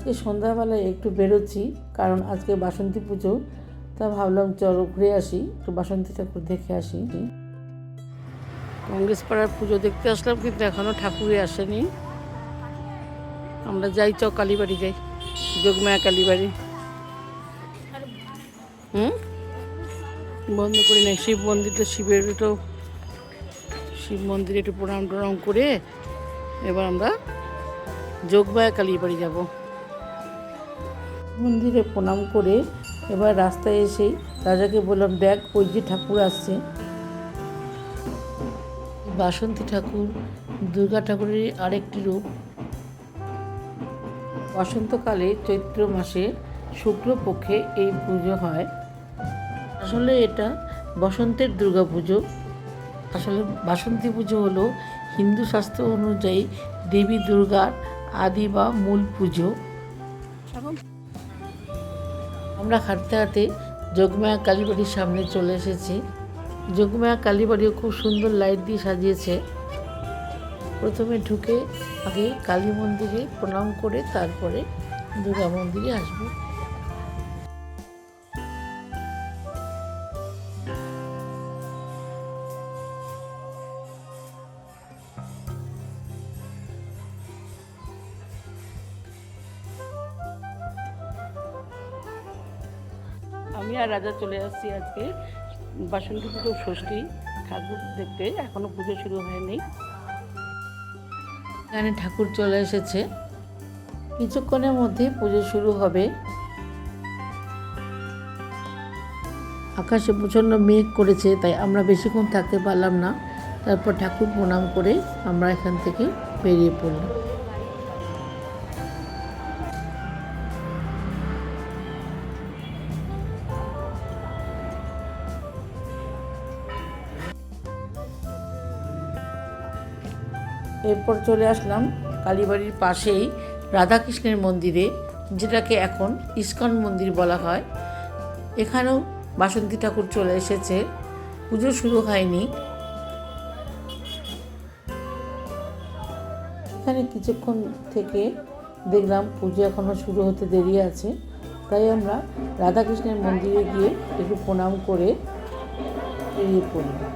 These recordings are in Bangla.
আজকে সন্ধ্যাবেলায় একটু বেরোচ্ছি, কারণ আজকে বাসন্তী পুজো। তা ভাবলাম চলো ঘুরে আসি, একটু বাসন্তী ঠাকুর দেখে আসি। কংগ্রেস পাড়ার পুজো দেখতে আসলাম, কিন্তু এখনও ঠাকুরই আসেনি। আমরা যাই, কালীবাড়ি যাই, যোগমায়া কালীবাড়ি। বন্ধ করি নাই, শিব মন্দির তো, শিব মন্দিরে একটু প্রণাম টনাম করে এবার আমরা যোগমায়া কালীবাড়ি যাব। মন্দিরে প্রণাম করে এবার রাস্তায় এসেই রাজাকে বললাম, দেখ ওই যে ঠাকুর আসছে। বাসন্তী ঠাকুর দুর্গা ঠাকুরের আরেকটি রূপ। বসন্তকালে চৈত্র মাসে শুক্লপক্ষে এই পুজো হয়। আসলে এটা বসন্তের দুর্গা পুজো। আসলে বাসন্তী পুজো হলো হিন্দু শাস্ত্র অনুযায়ী দেবী দুর্গার আদি বা মূল পুজো। আমরা হাঁটতে হাঁটতে যোগমায়া কালীবাড়ির সামনে চলে এসেছি। যোগমায়া কালীবাড়িও খুব সুন্দর লাইট দিয়ে সাজিয়েছে। প্রথমে ঢুকে আগে কালী মন্দিরে প্রণাম করে তারপরে দুর্গা মন্দিরে আসবো। আমি আর রাজা চলে আসছি আজকে বাসন্তী পুজো ষষ্ঠী ঠাকুর দেখতে। এখনো পুজো শুরু হয়নি। এখানে ঠাকুর চলে এসেছে, কিছুক্ষণের মধ্যে পুজো শুরু হবে। আকাশে প্রচণ্ড মেঘ করেছে, তাই আমরা বেশিক্ষণ থাকতে পারলাম না। তারপর ঠাকুর প্রণাম করে আমরা এখান থেকে বেরিয়ে পড়লাম। এরপর চলে আসলাম কালীবাড়ির পাশেই রাধাকৃষ্ণের মন্দিরে, যেটাকে এখন ইস্কন মন্দির বলা হয়। এখানেও বাসন্তী ঠাকুর চলে এসেছে, পুজো শুরু হয়নি। এখানে কিছুক্ষণ থেকে দেখলাম পুজো এখনও শুরু হতে দেরি আছে, তাই আমরা রাধাকৃষ্ণের মন্দিরে গিয়ে একটু প্রণাম করে বেরিয়ে পড়লাম।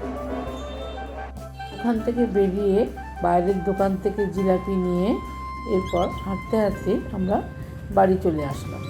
ওখান থেকে বেরিয়ে বাইরের দোকান থেকে জিলাপি নিয়ে এরপর হাঁটতে হাঁটতে আমরা বাড়ি চলে আসলাম।